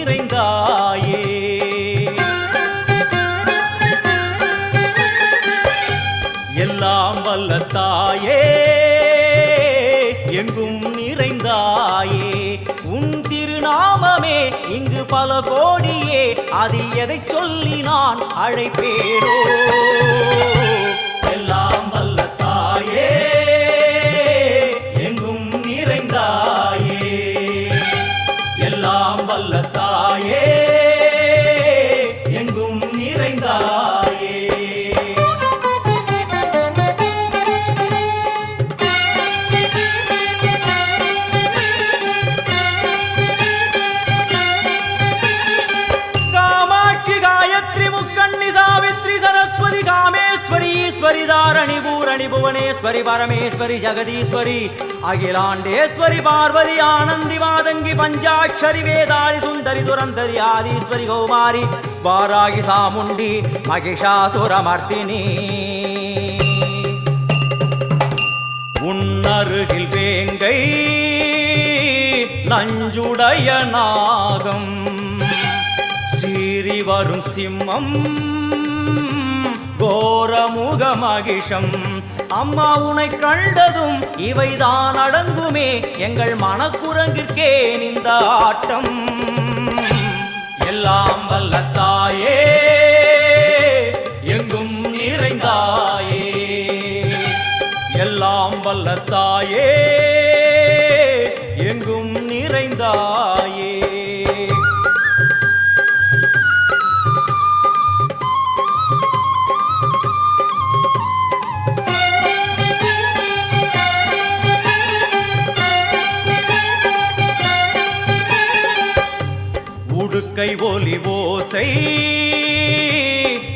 நிறைந்தாயே. எல்லாம் வல்ல தாயே எங்கும் நிறைந்தாயே. உன் திருநாமமே இங்கு பல கோடியே, அதில் எதை சொல்லி நான் அழைப்பேனோ. எல்லாம் வல்ல தாயே எங்கும் நிறைந்தாயே. எல்லாம் வல்ல தாயே எங்கும் நிறைந்தாயே. ईश्वरी दारणि भूरणि भुवनेश्वरी परमेश्वरी जगदीश्वरी अखिलांडेश्वरी पार्वती आनंदी मादंगी पंचाक्षरी वेदाली सुंदरी दुरंधरी आदीश्वरी कौमारी वारागी सामुंडी महिषासुरमर्दिनी. उन्नरुगिल वेंगै नंजुडय नागम सीरी वरुम सिम्मम கோரமுக மகிஷம். அம்மா உனை கண்டதும் இவைதான் அடங்குமே, எங்கள் மனக்குரங்கிற்கே இந்த ஆட்டம். எல்லாம் வல்ல தாயே எங்கும் நிறைந்தாயே. எல்லாம் வல்ல தாயே எங்கும் நிறைந்தாயே. உடுக்கை ஒலி ஓசை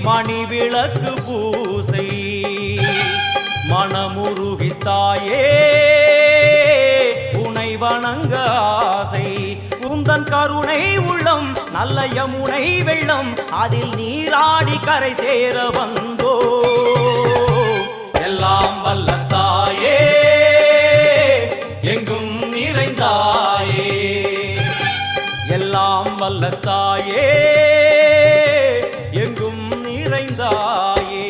மணி விளக்கு பூசை மனமுருகித்தாயே உனை வணங்க ஆசை. உந்தன் கருணை உள்ளம் நல்ல யமுனை வெள்ளம், அதில் நீராடி கரை சேர வந்தோ. எல்லாம் வல்ல தாயே எங்கும் நிறைந்தாயே. எல்லாம் வல்ல தாயே எங்கும் நிறைந்தாயே.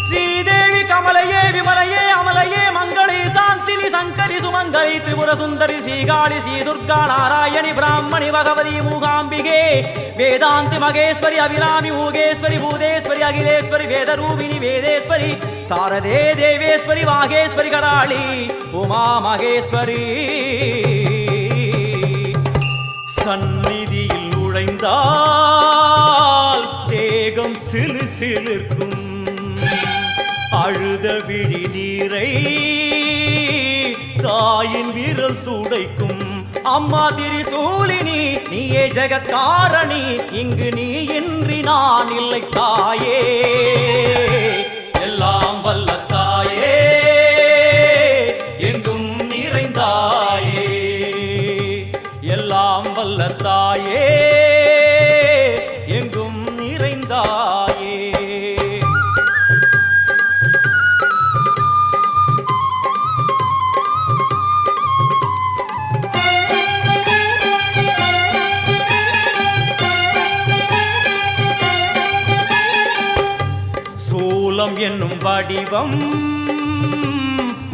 ஸ்ரீதேவி கமலையே விமலையே அமலையே மங்களே சாந்தினி சங்கரி சுமங்கலி திரிபுர சுந்தரி ஸ்ரீகாளி ஸ்ரீ துர்கா நாராயணி பிராமணி பகவதி மூகாம்பிகே வேதாந்தி மகேஸ்வரி அபிராமி மூகேஸ்வரி பூதேஸ்வரி அகிலேஸ்வரி வேதரூபிணி வேதேஸ்வரி சாரதே தேவேஸ்வரி வாகேஸ்வரி கராளி உமா மகேஸ்வரி. சந்நிதியில் நுழைந்தால் தேகம் சிலு சிலிர்க்கும், அழுத விழி நீரை தாயின் விரல் துடைக்கும். அம்மா திரிசூலினி நீயே ஜெகத்காரணி, இங்கு நீ இன்றி நான் இல்லை தாயே. எல்லாம் வல்ல தாயே எங்கும் நிறைந்தாயே. எல்லாம் வல்ல தாயே எங்கும் நிறைந்தாயே. சூலம் என்னும் வடிவம்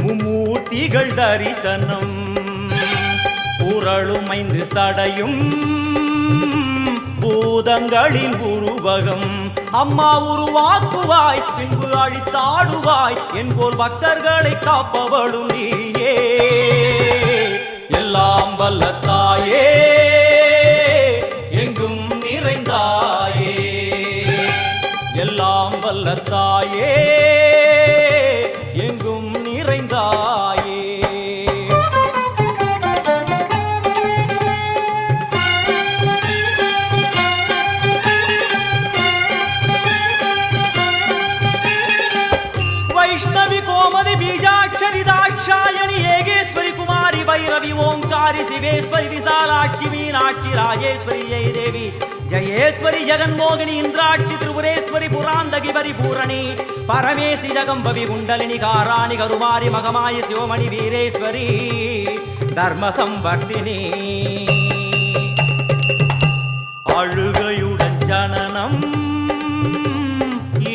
மும்மூர்த்திகள் தரிசனம், புரளும் 5 சடையும் பூதங்களின் உருவகம். அம்மா உருவாக்குவாய் பின்பு அழித்தாடுவாய், என்போல் பக்தர்களை காப்பவளும் நீயே. எல்லாம் வல்ல தாயே எங்கும் நிறைந்தாயே. எல்லாம் வல்ல தாயே எங்கும் நிறைந்தாயே. வைஷ்ணவி கோமதி பீஜாட்சரி தாட்சாயணி ஏகேஸ்வரி குமாரி भैरवी ओंकारी शिवेश्वरी विशालाक्षी मीनाक्षी राजेश्वरी जय देवी जयेश्वरी जगन्मोहिनी इंद्राक्षी त्रिपुरेश्वरी पुरांद பரிபூரணி பரமேசி ஜகம்பவி குண்டலினி காராணி கருமாரி மகமாயி சிவமணி வீரேஸ்வரி தர்ம சம்வர்த்தினி அழுகையுடன் ஜனனம்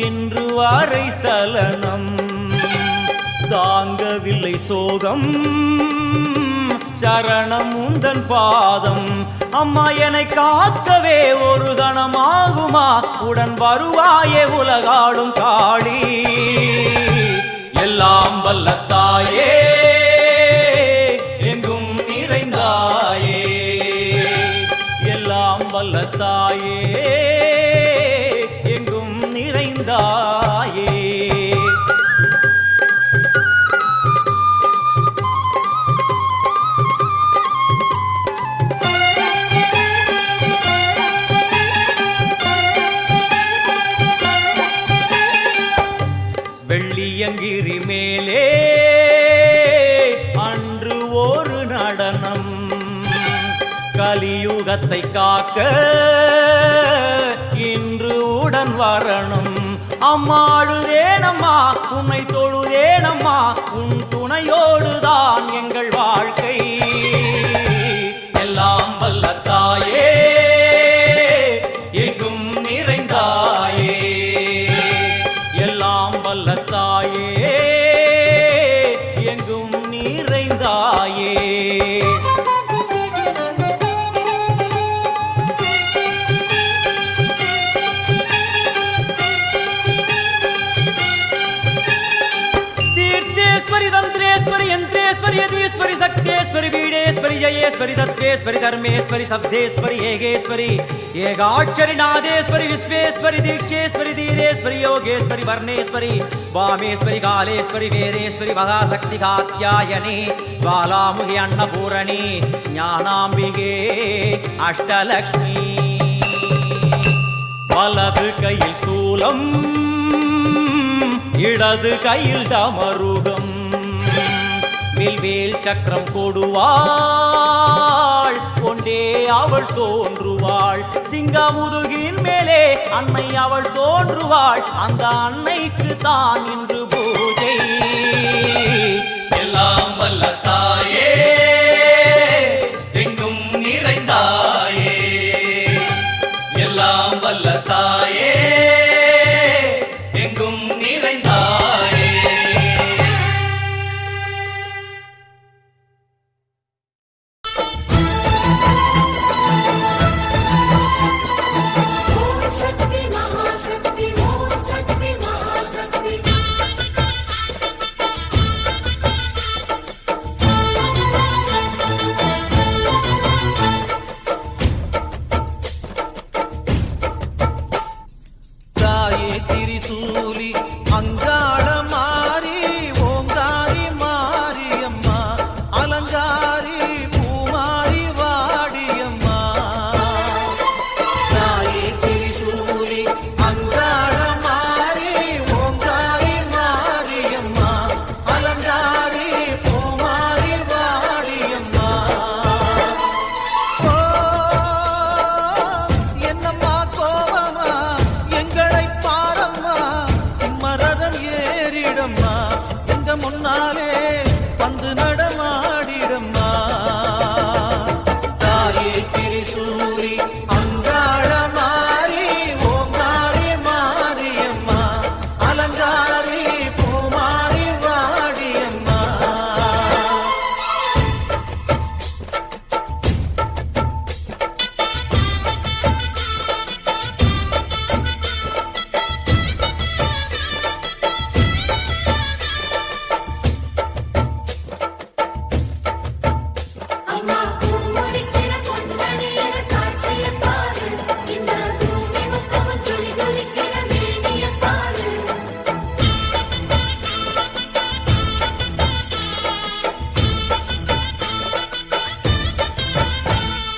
இன்று வாரை சலனம் தாங்கவில்லை சோகம் சரணம் உந்தன் பாதம் அம்மா என்னை காக்கவே ஒரு கணமாகுமா உடன் வருவாயே உலகாடும் காளி எல்லாம் வல்ல தாயே எங்கும் நிறைந்தாயே எல்லாம் வல்ல தாயே எங்கும் நிறைந்தாயே வெள்ளியங்கிரி மேலே அன்று ஒரு நடனம் கலியுகத்தை காக்க இன்று உடன் வரணும் அம்மாடுதேனம்மா உன்னை தொழுதேனம்மா உன் துணையோடுதான் எங்கள் வாழ்க்கை எல்லாம் வல்ல தாயே எங்கும் நிறைந்தாயே எல்லாம் வல்ல தாயே எங்கும் நிறைந்தாயே तीर्थेश्वरी तंत्रेश्वरी यंत्रेश्वरी यदीश्वरी शक्तेश्वरी बीडेश्वरी जयेश्वरी दत्तेश्वरी धर्मेश्वरी शब्देश्वरी येगेश्वरी येगाक्षरी नादेश्वरी विश्वेश्वरी दीक्षेश्वरी धीरेश्वरी योगेश्वरी वर्णेश्वरी वामेश्वरी कालेश्वरी वेदेश्वरी महाशक्ति कात्यायनी ज्वालामुखी अन्नपूरणी ज्ञानाम्बिके अष्टलक्ष्मी वलது கையில் சூலம் இடது கையில் டமருகம் வில்வேல் சக்கரம் கொடுவாள் கொண்டே அவள் தோன்றுவாள் சிங்கமுதுகின் மேலே அன்னை அவள் தோன்றுவாள் அந்த அன்னைக்கு தான் இன்று பூஜை எல்லாம் வல்ல தாயே எங்கும் நிறைந்தாயே எல்லாம் வல்ல தாயே எங்கும் நிறைந்தாயே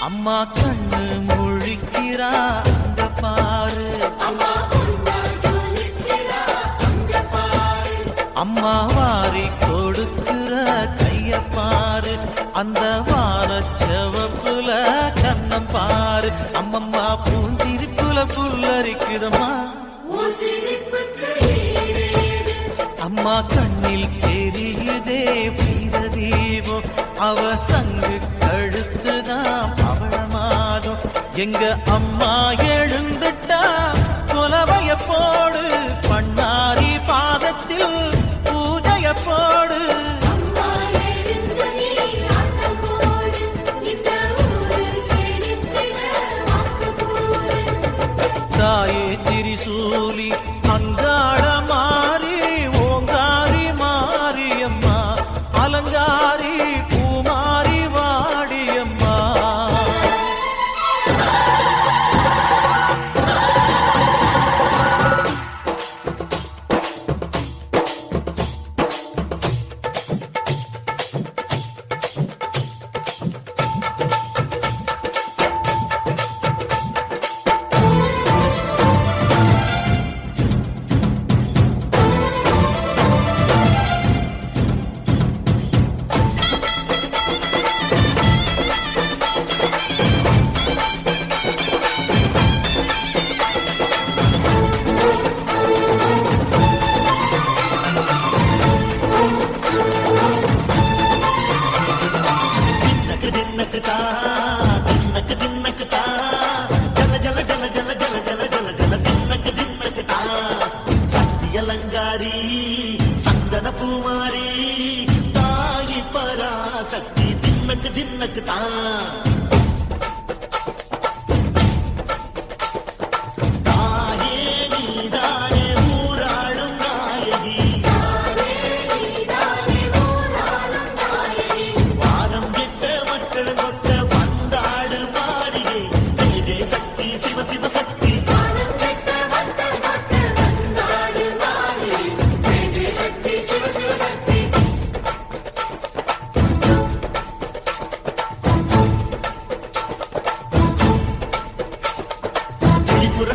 அம்மா கண்ணு முழிக்கிறா அங்க பாரு அம்மா வாரி கொடுக்கிற கைய பாரு அந்த வானச்சவப்புல கண்ணம் பாரு அம்மம்மா பூஞ்சிரிப்புல புல்லரிக்குதம்மா அம்மா கண்ணில் தெரியுதே வீரதீபம் அவ சங்கு கழுத்துதான் பவளமாதம் எங்க அம்மா எழுந்துட்டா கொலவைய போடு பண்ணாரி பாதத்தில் பூஜைய போடு தாயே திரிசூலி அங்காள மாறி ஓங்காரி மாரியம்மா அலங்காரி பூமாரி வாடியம்மா அலங்காரி சந்தன பூமாரி தாயி பராசக்தி தின்னக்கு தின்னக்கு தான்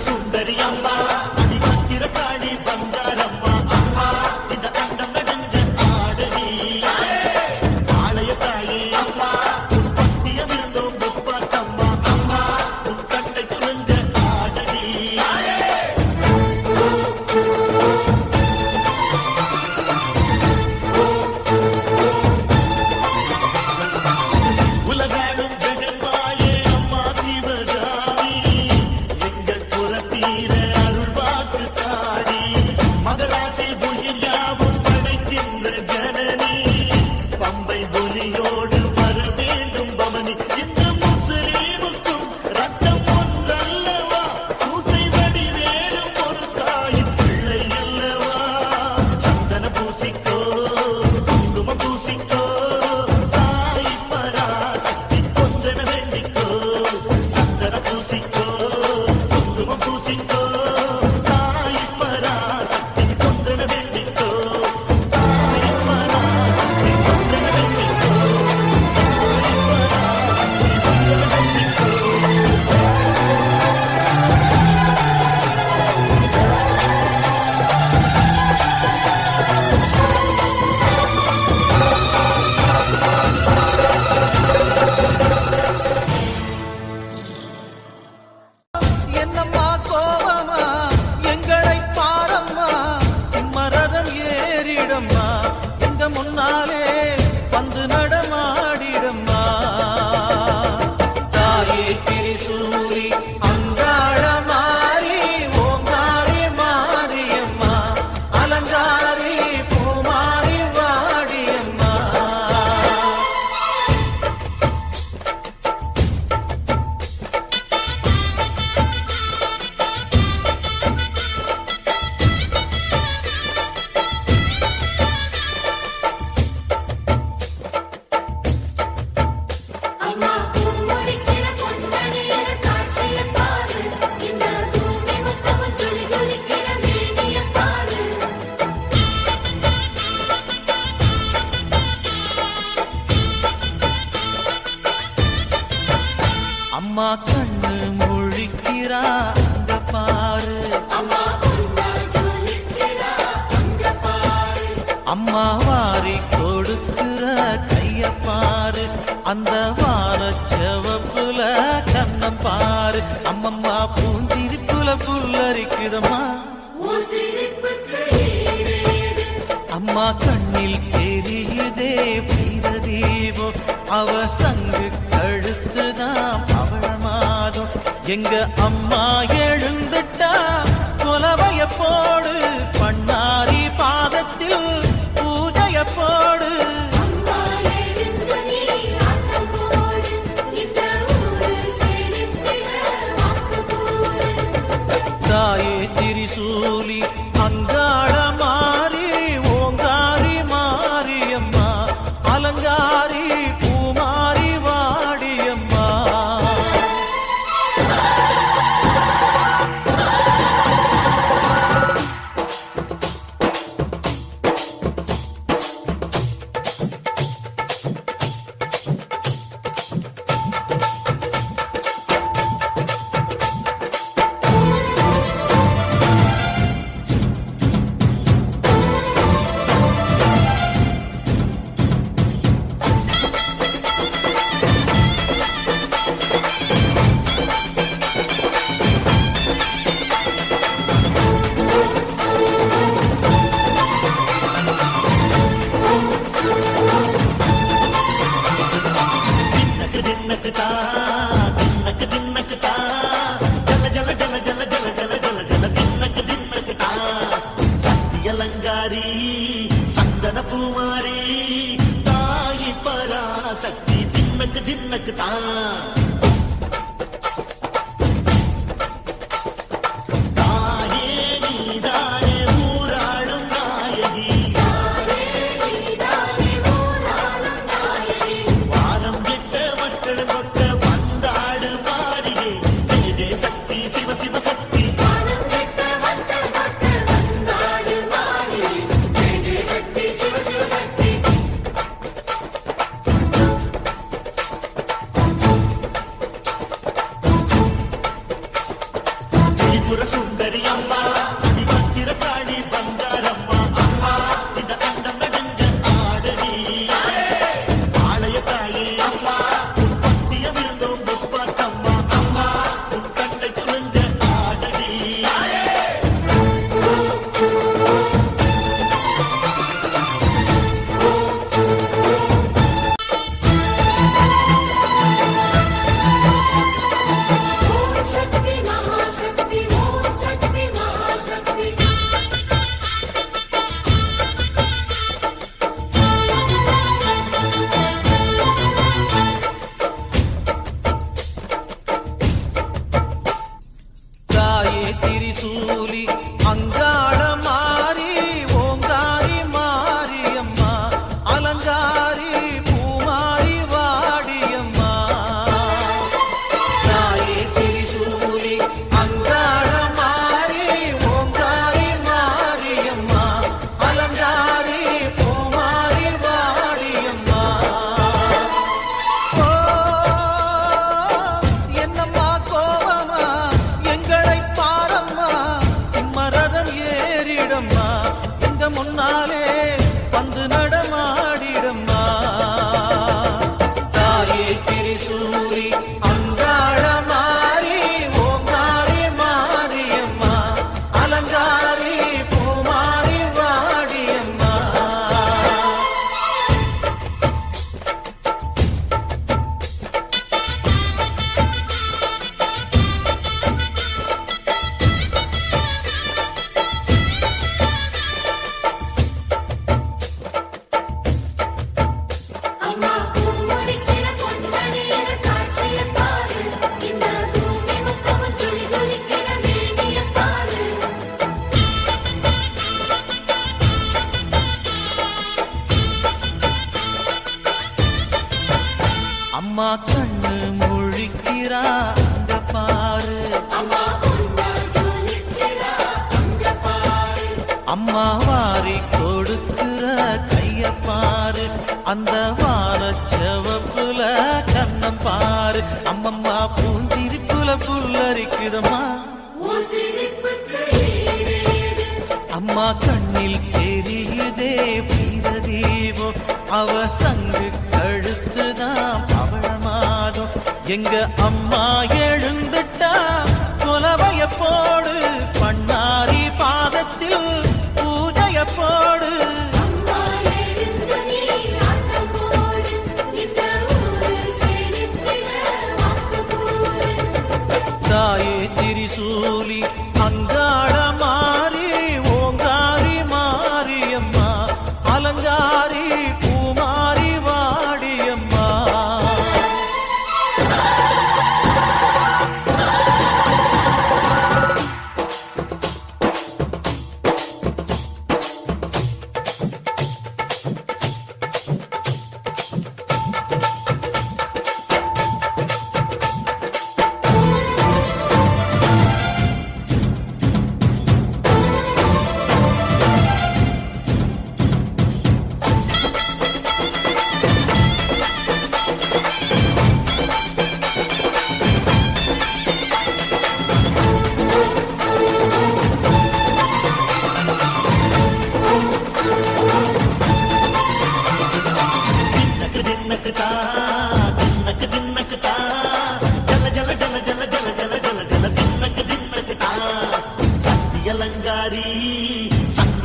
சுந்தரி அம்மா அதிபத்திர காளி பங்காரம்மா அம்மா இந்த அண்டம் நடந்த ஆடடி ஆலய தாயே அம்மா உன் பத்தியம் இருந்தோம் முப்பாத்தம்மா அம்மா உன் கட்டை துறந்த ஆடடி உலகாடும் ஜெகன்மாயே அம்மா சிவகாமி முன்னாலே வந்து நடமாடிடம்மா தாயே திரிசூலி அங்காள மாறி ஓங்காரி மாரியம்மா அலங்காரி பூமாரி வாடியம்மா அம்மா கண்ணு முழிக்கிறா அங்க பாரு அம்மா வாரி கொடுக்கிற கைய பாரு அந்த வானச்சவப்புல கண்ணம் பாரு அம்மம்மா பூந்திரிப்புல புல்லரிக்குதம்மா அம்மா கண்ணில் தெரியுதே வீர தீபம் அவ சங்கு கழுத்துதான் பவழமாதம் எங்க அம்மா எழுந்துட்டா கொலவைய போடு பண்ணாரி பாதத்தில் பூஜைய போடு தாயே திரிசூலி அங்காள மாறி ஓங்காரி மாரியம்மா அலங்காரி பூமாரி வாடியம்மா அலங்காரி சந்தன பூமாரி தாயி பராசக்தி தின்னக்கு தின்னக்கு தான் சுந்தரி அம்மா அதிபத்திர காளி பங்காரம்மா அம்மா இந்த அண்டம் நடுங்க ஆடடி ஆலய காளி அம்மா பத்திய விருந்தோம் முப்பாட்டம்மா அம்மா உத்தண்டை குழுங்க ஆடடி திரிசூலி அங்காள மாறி ஓங்காரி மாரியம்மா அலங்காரி பூமாரி வாடியம்மா தாயே திரிசூலி அங்காள மாறி ஓங்காரி மாரியம்மா அலங்காரி பூமாரி வாடியம்மா ஓ என்னம்மா கோபமா எங்களை ஏறிடம்மா எங்க முன்னாலே வந்து நடமாடிடம்மா தாயே திரிசூலி அங்காள மாறி ஓங்காரி மாரியம்மா அலங்காரி பூமாரி வாடியம்மா அம்மா கண்ணு முழிக்கிறா அங்க பாரு அம்மா வாரி கொடுக்கிற கைய பாரு அந்த வானச்சவப்புல கண்ணம் பாரு அம்மம்மா பூஞ்சிரிப்புல புல்லரிக்குதம்மா அம்மா கண்ணில் தெரியுதே வீர தீபம் அவ சங்கு கழுத்துதான் பவழமாதம் எங்க அம்மா எழுந்துட்டா கொலவைய போடு பண்ணாரி பாதத்தில் பூஜைய போடு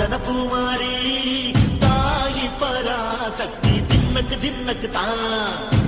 சந்தன பூமாரி தாயி பராசக்தி தின்னக்கு தின்னக்கு தான்